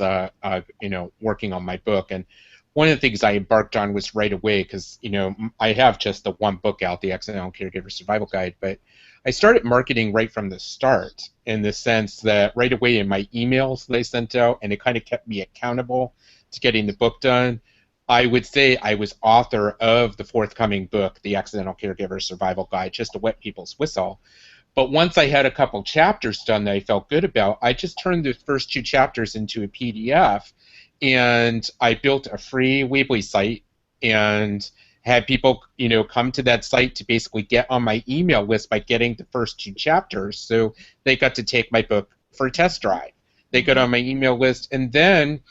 working on my book. And one of the things I embarked on was right away, because I have just the one book out, the Accidental Caregiver Survival Guide, but I started marketing right from the start, in the sense that right away in my emails that I sent out, and it kind of kept me accountable to getting the book done. I would say I was author of the forthcoming book, the Accidental Caregiver Survival Guide, just to wet people's whistle. But once I had a couple chapters done that I felt good about, I just turned the first 2 chapters into a PDF, and I built a free Weebly site and had people, come to that site to basically get on my email list by getting the first 2 chapters. So they got to take my book for a test drive. They got on my email list, and then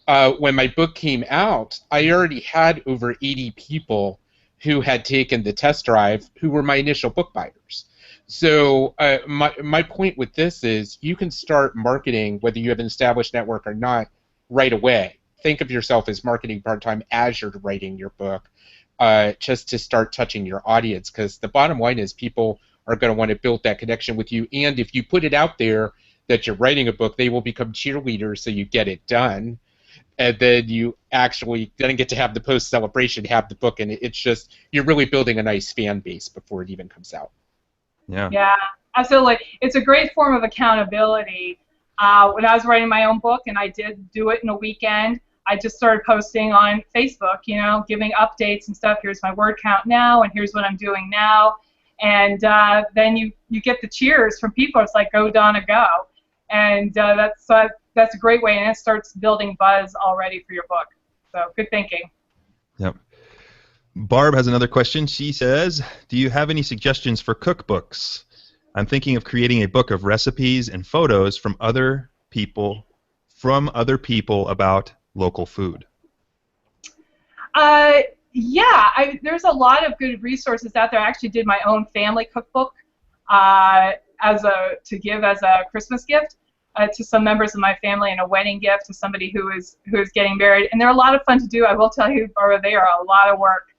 when my book came out, I already had over 80 people who had taken the test drive who were my initial book buyers. So my point with this is, you can start marketing, whether you have an established network or not, right away. Think of yourself as marketing part-time as you're writing your book, just to start touching your audience, because the bottom line is people are going to want to build that connection with you, and if you put it out there that you're writing a book, they will become cheerleaders so you get it done, and then you actually then get to have the post-celebration, have the book, and it's just, you're really building a nice fan base before it even comes out. Yeah, absolutely. It's a great form of accountability. When I was writing my own book, and I did do it in a weekend, I just started posting on Facebook, giving updates and stuff. Here's my word count now, and here's what I'm doing now. And then you get the cheers from people. It's like, go, Donna, go. And that's a great way, and it starts building buzz already for your book. So good thinking. Yep. Barb has another question. She says, do you have any suggestions for cookbooks? I'm thinking of creating a book of recipes and photos from other people about local food. There's a lot of good resources out there. I actually did my own family cookbook to give as a Christmas gift to some members of my family, and a wedding gift to somebody who is getting married. And they're a lot of fun to do. I will tell you, Barbara, they are a lot of work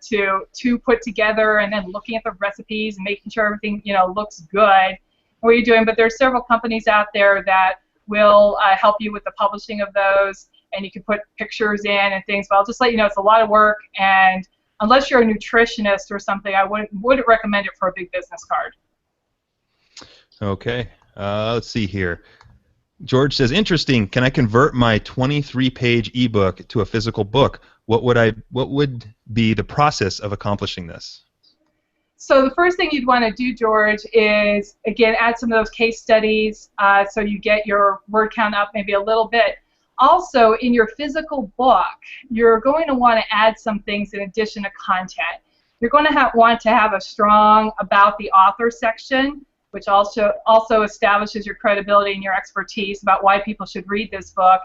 to put together, and then looking at the recipes and making sure everything looks good. What you're doing, but there's several companies out there that will help you with the publishing of those, and you can put pictures in and things. But I'll just let you know, it's a lot of work, and unless you're a nutritionist or something, I wouldn't recommend it for a big business card. Okay, let's see here. George says, interesting. Can I convert my 23-page ebook to a physical book? What would be the process of accomplishing this? So the first thing you'd want to do, George, is, again, add some of those case studies so you get your word count up maybe a little bit. Also, in your physical book, you're going to want to add some things in addition to content. You're going to want to have a strong about the author section, which also establishes your credibility and your expertise about why people should read this book.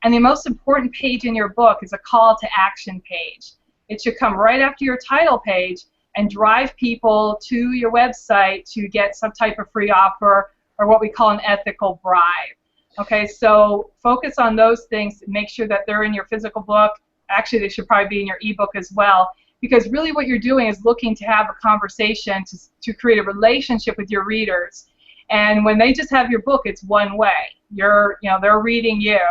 And the most important page in your book is a call to action page. It should come right after your title page and drive people to your website to get some type of free offer or what we call an ethical bribe. Okay, so focus on those things. Make sure that they're in your physical book. Actually, they should probably be in your ebook as well, because really what you're doing is looking to have a conversation to create a relationship with your readers. And when they just have your book, it's one way. They're reading you.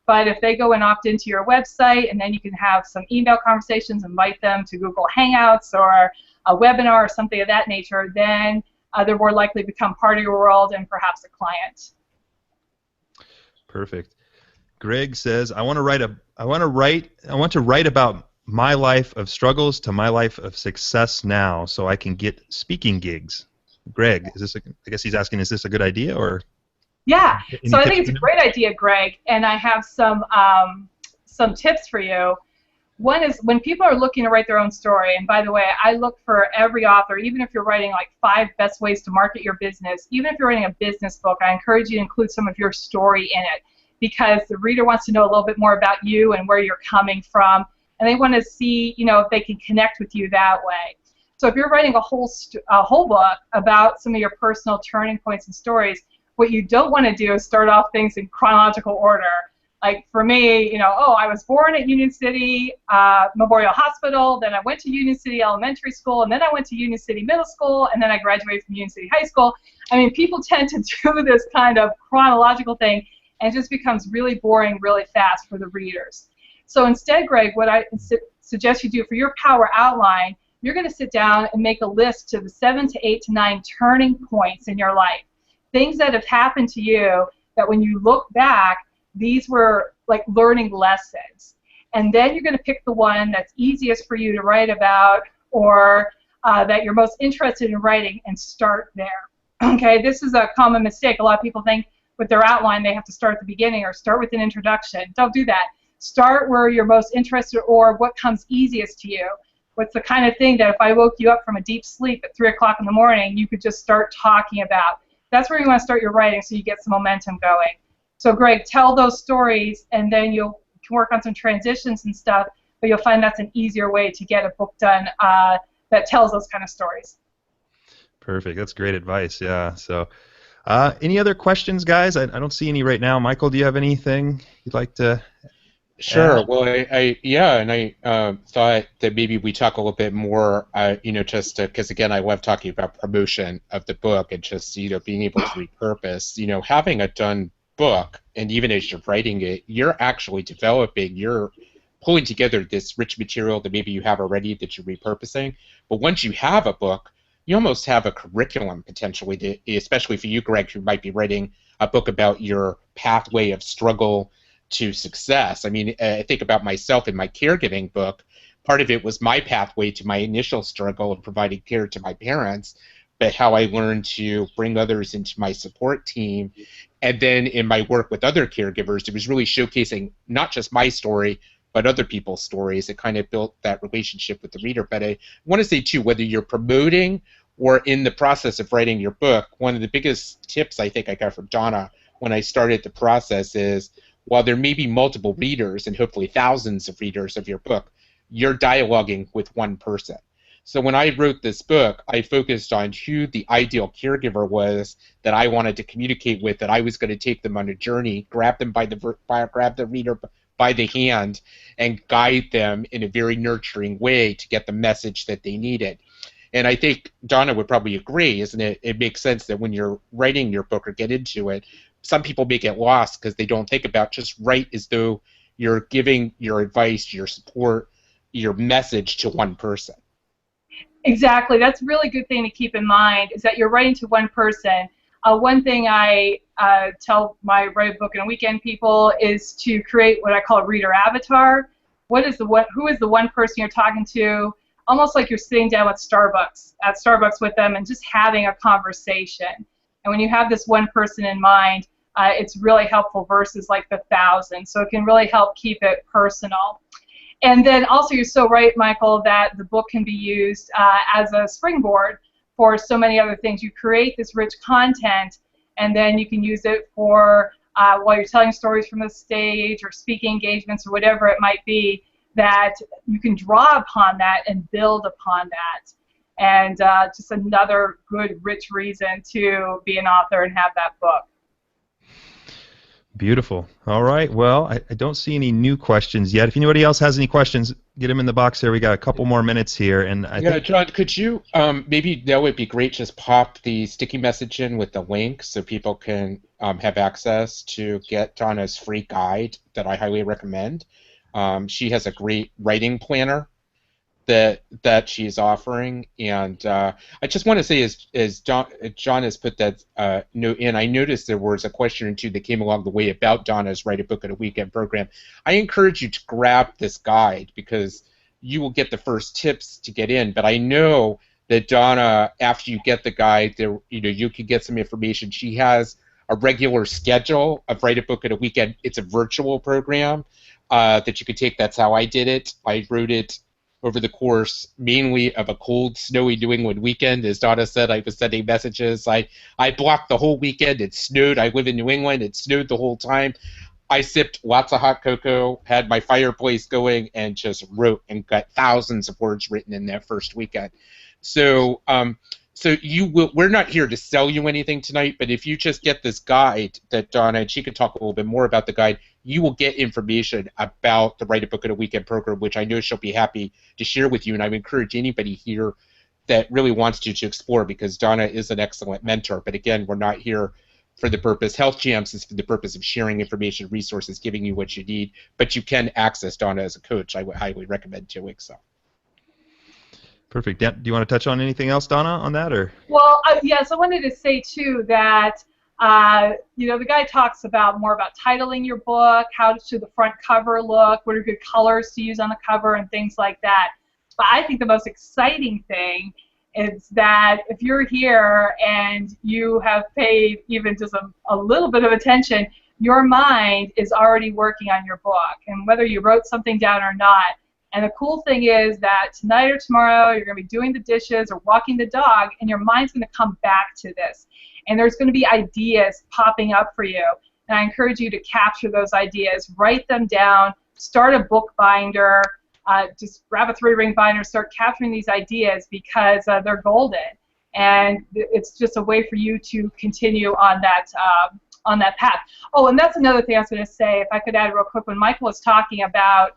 But if they go and opt into your website, and then you can have some email conversations, invite them to Google Hangouts or a webinar or something of that nature, then they're more likely to become part of your world and perhaps a client. Perfect. Greg says, I want to write about my life of struggles to my life of success now, so I can get speaking gigs. Greg, I guess he's asking, is this a good idea, or? Yeah. So I think it's a great idea, Greg, and I have some tips for you. One is when people are looking to write their own story, and by the way, I look for every author, even if you're writing like 5 best ways to market your business, even if you're writing a business book, I encourage you to include some of your story in it, because the reader wants to know a little bit more about you and where you're coming from, and they want to see, if they can connect with you that way. So if you're writing a whole book about some of your personal turning points and stories, what you don't want to do is start off things in chronological order. Like for me, I was born at Union City Memorial Hospital, then I went to Union City Elementary School, and then I went to Union City Middle School, and then I graduated from Union City High School. I mean, people tend to do this kind of chronological thing, and it just becomes really boring really fast for the readers. So instead, Greg, what I suggest you do for your power outline, you're going to sit down and make a list of the 7 to 8 to 9 turning points in your life. Things that have happened to you that when you look back, these were like learning lessons. And then you're going to pick the one that's easiest for you to write about, or that you're most interested in writing, and start there. Okay, this is a common mistake. A lot of people think with their outline they have to start at the beginning or start with an introduction. Don't do that. Start where you're most interested or what comes easiest to you. What's the kind of thing that if I woke you up from a deep sleep at 3 o'clock in the morning, you could just start talking about. That's where you want to start your writing so you get some momentum going. So Greg, tell those stories, and then you can work on some transitions and stuff, but you'll find that's an easier way to get a book done that tells those kind of stories. Perfect. That's great advice, yeah. So any other questions, guys? I don't see any right now. Michael, do you have anything you'd like to Sure. Well, I thought that maybe we talk a little bit more, just because again, I love talking about promotion of the book and just being able to repurpose. Having a done book, and even as you're writing it, you're actually developing, you're pulling together this rich material that maybe you have already that you're repurposing. But once you have a book, you almost have a curriculum potentially, especially for you, Greg, who might be writing a book about your pathway of struggle to success. I mean, I think about myself in my caregiving book. Part of it was my pathway to my initial struggle of providing care to my parents, but how I learned to bring others into my support team. And then in my work with other caregivers, it was really showcasing not just my story, but other people's stories. It kind of built that relationship with the reader. But I want to say, too, whether you're promoting or in the process of writing your book, one of the biggest tips I think I got from Donna when I started the process is, while there may be multiple readers and hopefully thousands of readers of your book, you're dialoguing with one person. So when I wrote this book, I focused on who the ideal caregiver was that I wanted to communicate with, that I was going to take them on a journey, grab the reader by the hand, and guide them in a very nurturing way to get the message that they needed. And I think Donna would probably agree, isn't it? It makes sense that when you're writing your book or get into it, some people may get lost because they don't think about just write as though you're giving your advice, your support, your message to one person. Exactly. That's a really good thing to keep in mind, is that you're writing to one person. One thing I tell my write a book in a weekend people is to create what I call a reader avatar. Who is the one person you're talking to? Almost like you're sitting down at Starbucks with them and just having a conversation. And when you have this one person in mind, it's really helpful versus like the thousands. So it can really help keep it personal. And then also, you're so right, Michael, that the book can be used as a springboard for so many other things. You create this rich content, and then you can use it for while you're telling stories from the stage or speaking engagements or whatever it might be, that you can draw upon that and build upon that. And just another good, rich reason to be an author and have that book. Beautiful. All right. Well, I don't see any new questions yet. If anybody else has any questions, get them in the box there. We got a couple more minutes here, and I think John, could you maybe that would be great. Just pop the sticky message in with the link so people can have access to get Donna's free guide that I highly recommend. She has a great writing planner that she's offering, and I just want to say, as John has put that note in, I noticed there was a question or two that came along the way about Donna's Write a Book in a Weekend program. I encourage you to grab this guide because you will get the first tips to get in. But I know that Donna, after you get the guide, you can get some information. She has a regular schedule of Write a Book in a Weekend. It's a virtual program that you could take. That's how I did it. I wrote it over the course mainly of a cold, snowy New England weekend. As Donna said, I was sending messages. I blocked the whole weekend. It snowed. I live in New England. It snowed the whole time. I sipped lots of hot cocoa, had my fireplace going, and just wrote and got thousands of words written in that first weekend. So we're not here to sell you anything tonight, but if you just get this guide that Donna, and she can talk a little bit more about the guide, you will get information about the Write a Book in a Weekend program, which I know she'll be happy to share with you. And I would encourage anybody here that really wants to explore, because Donna is an excellent mentor. But again, we're not here for the purpose. Health Champs is for the purpose of sharing information, resources, giving you what you need. But you can access Donna as a coach. I would highly recommend doing so. Perfect. Do you want to touch on anything else, Donna, on that, or? Well, yes, I wanted to say too that the guy talks more about titling your book, how should the front cover look, what are good colors to use on the cover, and things like that. But I think the most exciting thing is that if you're here and you have paid even just a little bit of attention, your mind is already working on your book, and whether you wrote something down or not. And the cool thing is that tonight or tomorrow you're going to be doing the dishes or walking the dog, and your mind's going to come back to this. And there's going to be ideas popping up for you. And I encourage you to capture those ideas, write them down, start a book binder, just grab a 3-ring binder, start capturing these ideas because they're golden. And it's just a way for you to continue on that path. Oh, and that's another thing I was going to say, if I could add real quick. When Michael was talking about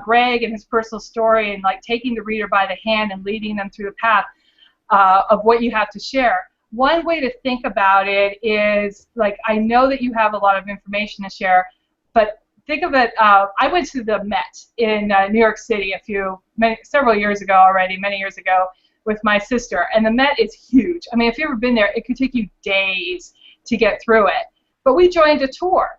Greg and his personal story and like taking the reader by the hand and leading them through the path of what you have to share. One way to think about it is, like, I know that you have a lot of information to share, but think of it, I went to the Met in New York City several years ago already, many years ago, with my sister, and the Met is huge. I mean, if you've ever been there, it could take you days to get through it. But we joined a tour.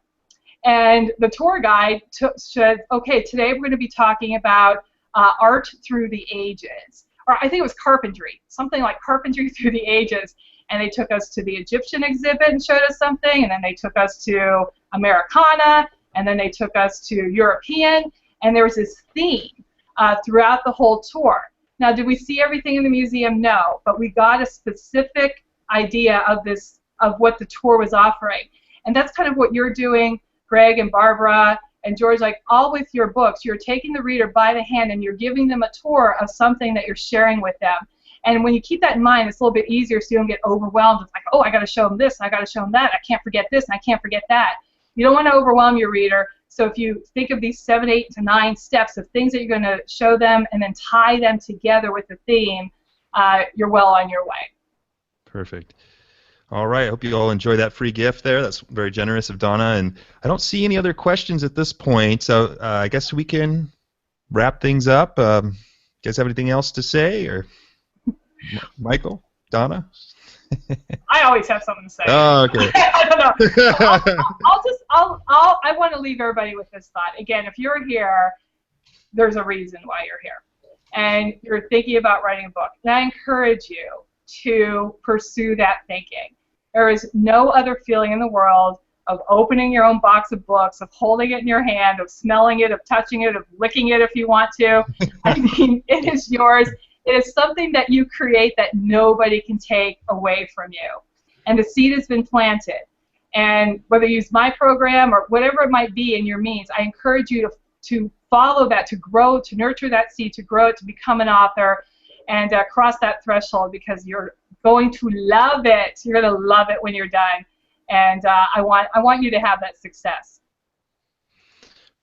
And the tour guide said, okay, today we're going to be talking about art through the ages. Or I think it was carpentry, something like carpentry through the ages. And they took us to the Egyptian exhibit and showed us something, and then they took us to Americana, and then they took us to European, and there was this theme throughout the whole tour. Now, did we see everything in the museum? No, but we got a specific idea of what the tour was offering. And that's kind of what you're doing, Greg and Barbara and George, like all with your books. You're taking the reader by the hand and you're giving them a tour of something that you're sharing with them. And when you keep that in mind, it's a little bit easier so you don't get overwhelmed. It's like, oh, I got to show them this, and I got to show them that. I can't forget this, and I can't forget that. You don't want to overwhelm your reader. So if you think of these 7, 8 to 9 steps of things that you're going to show them and then tie them together with the theme, you're well on your way. Perfect. All right, I hope you all enjoy that free gift there. That's very generous of Donna. And I don't see any other questions at this point, so I guess we can wrap things up. You guys have anything else to say? Or Michael? Donna? I always have something to say. Oh, okay. I don't know. I want to leave everybody with this thought. Again, if you're here, there's a reason why you're here. And you're thinking about writing a book. And I encourage you to pursue that thinking. There is no other feeling in the world of opening your own box of books, of holding it in your hand, of smelling it, of touching it, of licking it if you want to. I mean, it is yours. It is something that you create that nobody can take away from you. And the seed has been planted. And whether you use my program or whatever it might be in your means, I encourage you to follow that, to grow, to nurture that seed, to grow it, to become an author, and cross that threshold, because you're going to love it. You're going to love it when you're done. And I want you to have that success.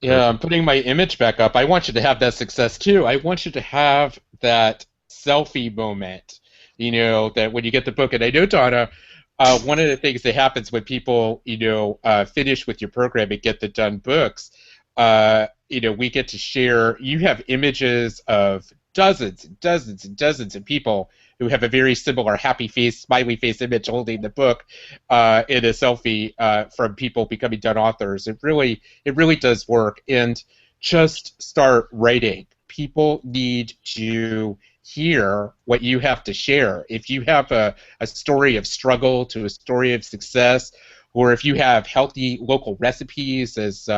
Yeah, I'm putting my image back up. I want you to have that success too. I want you to have that selfie moment, you know, that when you get the book. And I know, Donna, one of the things that happens when people, you know, finish with your program and get the done books, you know, we get to share. You have images of dozens and dozens and dozens of people who have a very similar happy face, smiley face image holding the book in a selfie from people becoming done authors. It really does work. And just start writing. People need to hear what you have to share. If you have a story of struggle to a story of success, or if you have healthy local recipes, as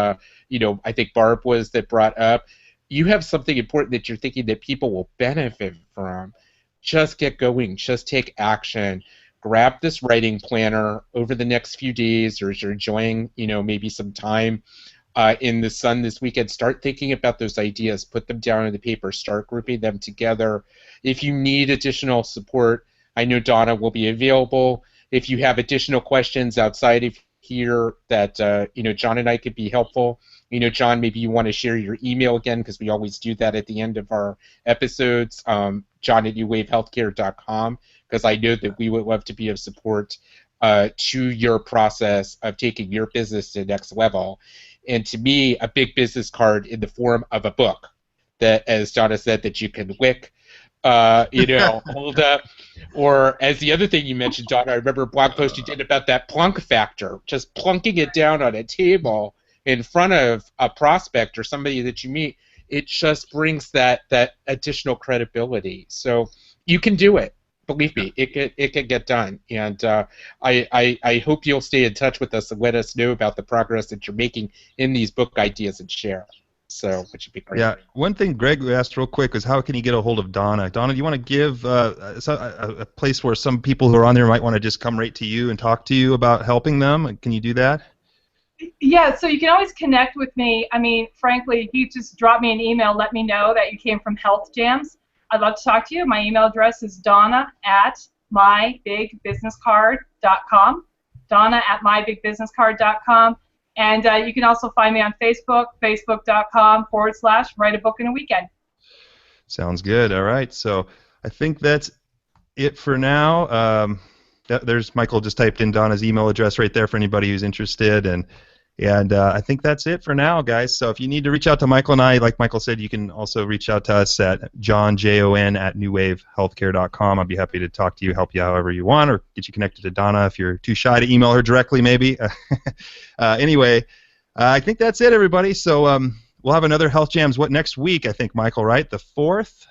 you know, I think Barb was that brought up, you have something important that you're thinking that people will benefit from. Just get going. Just take action. Grab this writing planner over the next few days, or as you're enjoying, you know, maybe some time in the sun this weekend. Start thinking about those ideas. Put them down on the paper. Start grouping them together. If you need additional support, I know Donna will be available. If you have additional questions outside of here that you know, John and I could be helpful. You know, John, maybe you want to share your email again, because we always do that at the end of our episodes. John@newwavehealthcare.com, because I know that we would love to be of support to your process of taking your business to the next level. And to me, a big business card in the form of a book that, as Donna said, that you can lick, you know, hold up. Or as the other thing you mentioned, Donna, I remember a blog post you did about that plunk factor, just plunking it down on a table in front of a prospect or somebody that you meet. It just brings that additional credibility. So you can do it. Believe me, it can get done. And I hope you'll stay in touch with us and let us know about the progress that you're making in these book ideas and share. So, which would be great. Yeah, one thing Greg asked real quick was, how can you get a hold of Donna? Donna, do you want to give a place where some people who are on there might want to just come right to you and talk to you about helping them? Can you do that? Yeah, so you can always connect with me. I mean, frankly, if you just drop me an email, let me know that you came from Health Jams. I'd love to talk to you. My email address is donna@mybigbusinesscard.com. donna@mybigbusinesscard.com. And you can also find me on Facebook, facebook.com/write a book in a weekend. Sounds good. All right. So I think that's it for now. There's Michael just typed in Donna's email address right there for anybody who's interested. And I think that's it for now, guys. So if you need to reach out to Michael and I, like Michael said, you can also reach out to us at JohnJON@newwavehealthcare.com. I'd be happy to talk to you, help you however you want, or get you connected to Donna if you're too shy to email her directly, maybe. Anyway, I think that's it, everybody. So we'll have another Health Jams next week, I think, Michael, right? The 4th?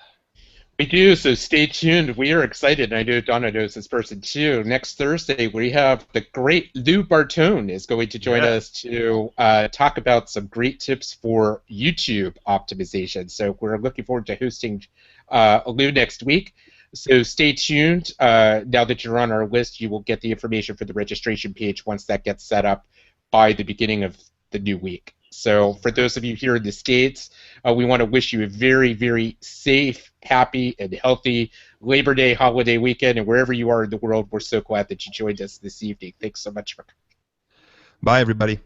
We do, so stay tuned. We are excited, and I know Donna knows this person too. Next Thursday, we have the great Lou Bartone is going to join us to talk about some great tips for YouTube optimization. So we're looking forward to hosting Lou next week. So stay tuned. Now that you're on our list, you will get the information for the registration page once that gets set up by the beginning of the new week. So for those of you here in the States, we want to wish you a very, very safe, happy, and healthy Labor Day holiday weekend. And wherever you are in the world, we're so glad that you joined us this evening. Thanks so much for coming. Bye, everybody.